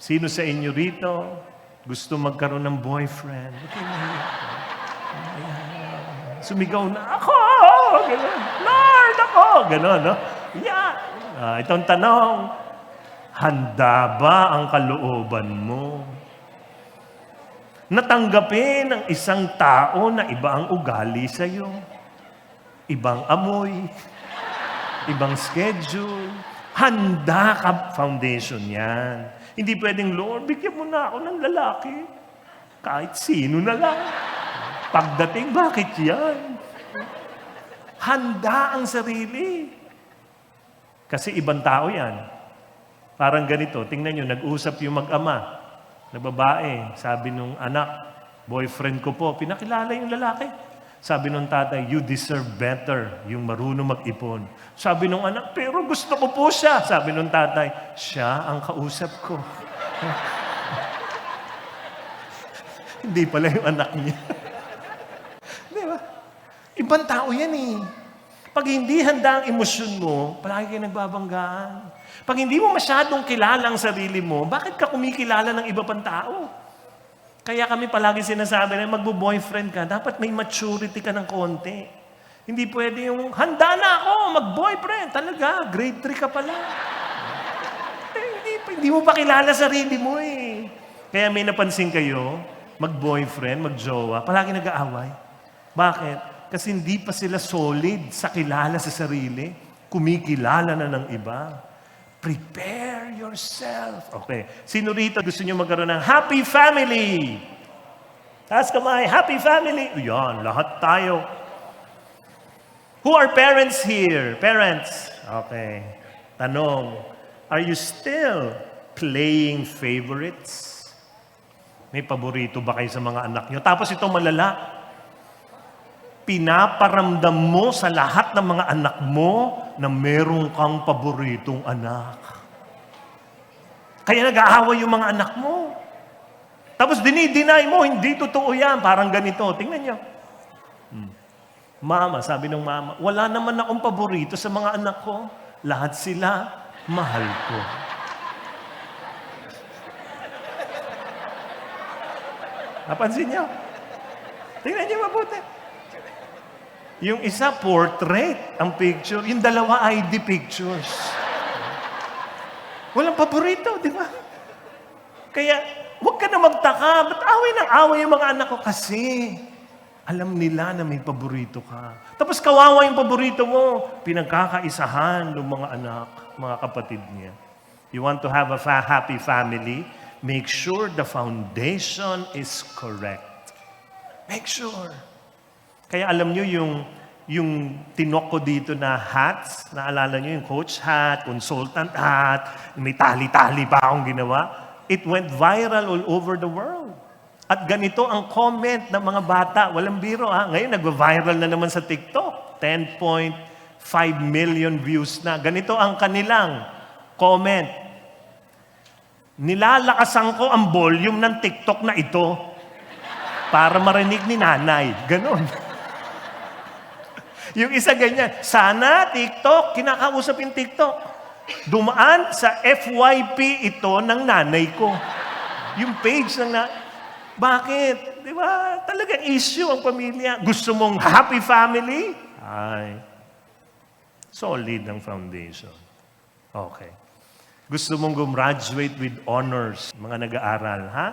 Sino sa inyo rito gusto magkaroon ng boyfriend? Okay, sumigaw na, ako! Ganun. Lord, ako! Ganun, no? Yeah. Itong tanong, handa ba ang kalooban mo? Natanggapin ng isang tao na iba ang ugali sa iyo. Ibang amoy, ibang schedule. Handa ka, foundation yan. Hindi pwedeng, Lord, bigyan mo na ako ng lalaki. Kahit sino na lang. Pagdating, bakit yan? Handa ang sarili. Kasi ibang tao yan. Parang ganito, tingnan nyo, nag-usap yung mag-ama na babae. Sabi nung anak, boyfriend ko po, pinakilala yung lalaki. Sabi nung tatay, you deserve better, yung marunong mag-ipon. Sabi nung anak, pero gusto ko po siya. Sabi nung tatay, siya ang kausap ko. Hindi pala yung anak niya. Di ba? Ibang tao yan eh. Pag hindi handa ang emosyon mo, palagi kayo nagbabanggaan. Pag hindi mo masyadong kilala ang sarili mo, bakit ka kumikilala ng iba pang tao? Kaya kami palagi sinasabi na magbo-boyfriend ka, dapat may maturity ka ng konti. Hindi pwede yung, handa na ako, mag-boyfriend. Talaga, grade 3 ka pala. Hindi mo pa kilala sarili mo eh. Kaya may napansin kayo, mag-boyfriend, mag-jowa, palagi nag-aaway. Bakit? Kasi hindi pa sila solid sa kilala sa sarili. Kumikilala na ng iba. Prepare yourself. Okay. Sino rito gusto nyo magkaroon ng happy family? Taas kamay, happy family. Yan, lahat tayo. Who are parents here? Parents. Okay. Tanong, are you still playing favorites? May paborito ba kayo sa mga anak nyo? Tapos ito malala, pinaparamdam mo sa lahat ng mga anak mo na meron kang paboritong anak. Kaya nag-aaway yung mga anak mo. Tapos dinideny mo, hindi totoo yan. Parang ganito. Tingnan nyo. Mama, sabi ng mama, wala naman akong paborito sa mga anak ko. Lahat sila, mahal ko. Napansin nyo? Tingnan nyo mabuti. Yung isa, portrait, ang picture. Yung dalawa, ID pictures. Walang paborito, di ba? Kaya, huwag ka na magtaka. Ba't away ng away yung mga anak ko? Kasi, alam nila na may paborito ka. Tapos kawawa yung paborito mo. Pinagkakaisahan ng mga anak, mga kapatid niya. You want to have a happy family? Make sure the foundation is correct. Make sure. Kaya alam nyo yung tinok ko dito na hats, naalala nyo yung coach hat, consultant hat, may tali-tali pa akong ginawa. It went viral all over the world. At ganito ang comment ng mga bata. Walang biro ha. Ngayon nag-viral na naman sa TikTok. 10.5 million views na. Ganito ang kanilang comment. Nilalakasan ko ang volume ng TikTok na ito para marinig ni nanay. Ganon. Yung isa ganyan, sana TikTok, kinakausap yung TikTok. Dumaan sa FYP ito ng nanay ko. Yung page ng Bakit? Di ba? Talagang issue ang pamilya. Gusto mong happy family? Ay, solid ang foundation. Okay. Gusto mong gumraduate with honors, mga nag-aaral, ha?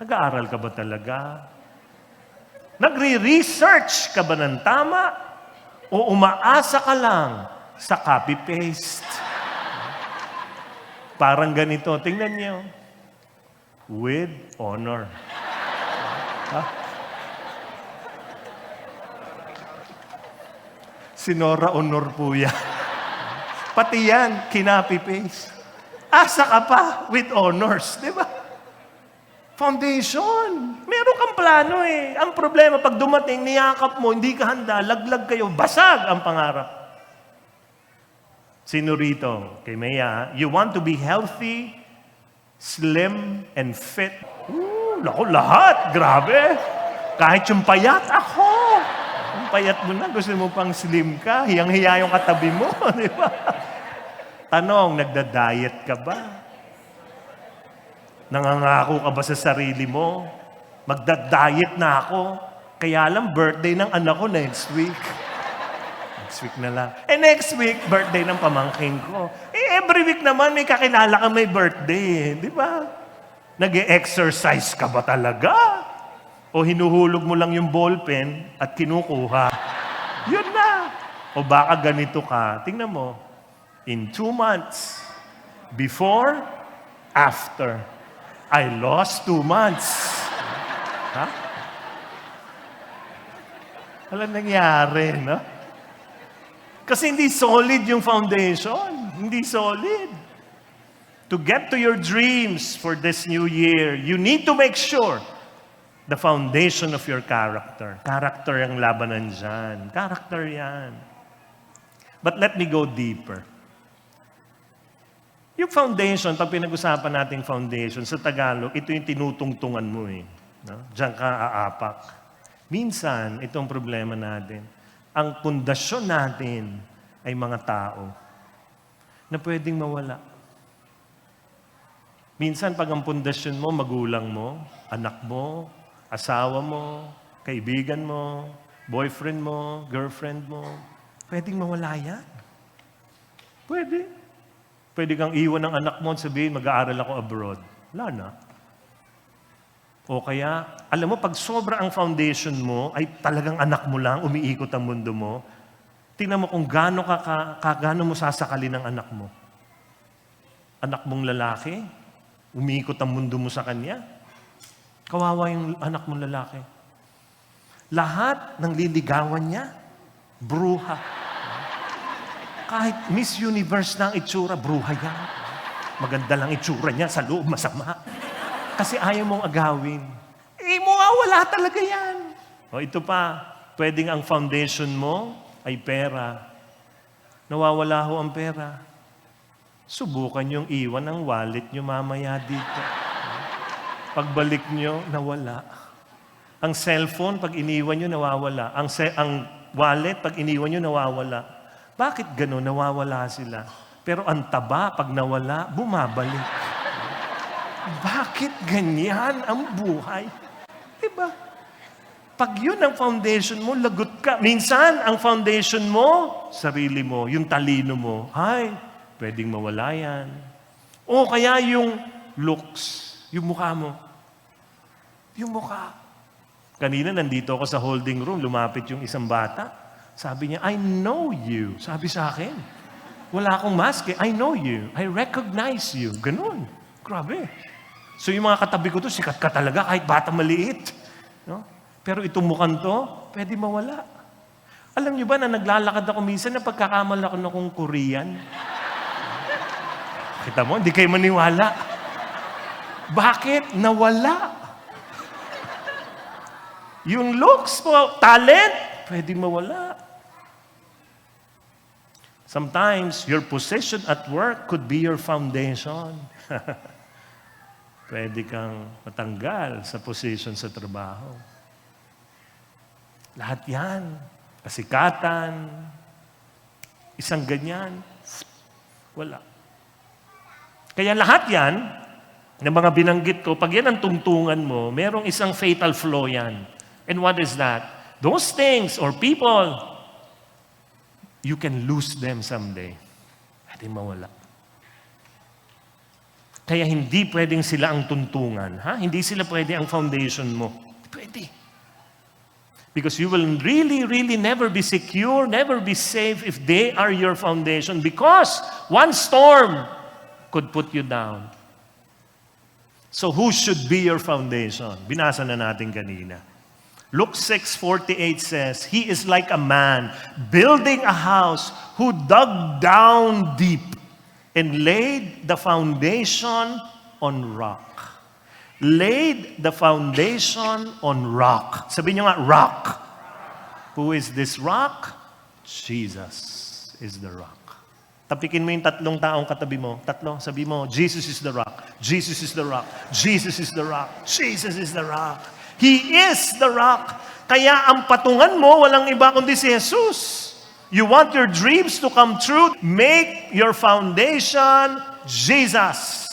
Nag-aaral ka ba talaga? Nagre-research ka ba ng tama? O umaasa ka lang sa copy-paste? Parang ganito. Tingnan niyo. With honor. Ha? Sinora honor po yan. Pati yan, kinapi-paste. Asa ka pa with honors, di ba? Foundation. Meron kang plano eh. Ang problema, pag dumating, niyakap mo, hindi ka handa, laglag kayo, basag ang pangarap. Sino rito? Kay Maya, you want to be healthy, slim, and fit? Naku, lahat. Grabe. Kahit yung payat, ako. Yung payat mo na, gusto mo pang slim ka, hiyang-hiya yung katabi mo, di ba? Tanong, nagda-diet ka ba? Nangangako ka ba sa sarili mo? Magda-diet na ako. Kaya lang, birthday ng anak ko next week. Next week na lang. Next week, birthday ng pamangking ko. Every week naman may kakilala ka may birthday. Di ba? Nag-e-exercise ka ba talaga? O hinuhulog mo lang yung ballpen at kinukuha? Yun na. O baka ganito ka. Tingnan mo. In 2 months, before, after, I lost 2 months. Ha? Wala nangyari, no? Kasi hindi solid yung foundation. Hindi solid. To get to your dreams for this new year, you need to make sure the foundation of your character. Character ang labanan dyan. Character yan. But let me go deeper. Yung foundation, pag pinag-usapan nating foundation, sa Tagalog, ito yung tinutungtungan mo eh. No? Diyan ka aapak. Minsan, itong problema natin, ang pundasyon natin ay mga tao na pwedeng mawala. Minsan, pag ang pundasyon mo, magulang mo, anak mo, asawa mo, kaibigan mo, boyfriend mo, girlfriend mo, pwedeng mawala yan. Pwede. Pwede kang iwan ng anak mo at sabihin, mag-aaral ako abroad. Wala na. O kaya, alam mo, pag sobra ang foundation mo, ay talagang anak mo lang, umiikot ang mundo mo, tingnan mo kung gaano gaano mo sasakali ng anak mo. Anak mong lalaki, umiikot ang mundo mo sa kanya. Kawawa yung anak mong lalaki. Lahat ng liligawan niya, bruha. Kahit Miss Universe na ang itsura, bruha yan. Maganda lang itsura niya, sa loob masama. Kasi ayaw mong agawin. Wala talaga yan. O ito pa, pwedeng ang foundation mo ay pera. Nawawala ho ang pera. Subukan yung iwan ang wallet nyo mamaya dito. Pagbalik nyo, nawala. Ang cellphone, pag iniwan nyo, nawawala. Ang wallet, pag iniwan nyo, nawawala. Bakit gano'n? Nawawala sila. Pero ang taba, pag nawala, bumabalik. Bakit ganyan ang buhay? Diba? Pag yun ang foundation mo, lagot ka. Minsan, ang foundation mo, sarili mo, yung talino mo, ay, pwedeng mawala yan. O kaya yung looks, yung mukha mo. Yung mukha. Kanina, nandito ako sa holding room, lumapit yung isang bata. Sabi niya, I know you. Sabi sa akin, wala akong mask eh. I know you. I recognize you. Ganun. Grabe. So yung mga katabi ko to, sikat ka talaga kahit bata maliit. No? Pero itong mukhang to, pwede mawala. Alam niyo ba na naglalakad ako minsan na pagkakamala ko na kong Korean? Kita mo, hindi kayo maniwala. Bakit? Nawala. Yung looks mo, talent, pwede mawala. Sometimes, your position at work could be your foundation. Pwede kang matanggal sa position sa trabaho. Lahat yan. Kasikatan. Isang ganyan. Wala. Kaya lahat yan, ng mga binanggit ko, pag yan ang tungtungan mo, merong isang fatal flaw yan. And what is that? Those things or people, you can lose them someday. Pwede mawala. Kaya hindi pwedeng sila ang tuntungan. Ha? Hindi sila pwede ang foundation mo. Pwede. Because you will really, really never be secure, never be safe if they are your foundation. Because one storm could put you down. So who should be your foundation? Binasa na natin kanina. Luke 6:48 says, He is like a man building a house who dug down deep and laid the foundation on rock. Laid the foundation on rock. Sabihin nyo nga, rock. Who is this rock? Jesus is the rock. Tapikin mo yung tatlong taong katabi mo. Tatlo, sabi mo, Jesus is the rock. Jesus is the rock. Jesus is the rock. Jesus is the rock. He is the rock. Kaya ang patungan mo, walang iba kundi si Jesus. You want your dreams to come true? Make your foundation Jesus.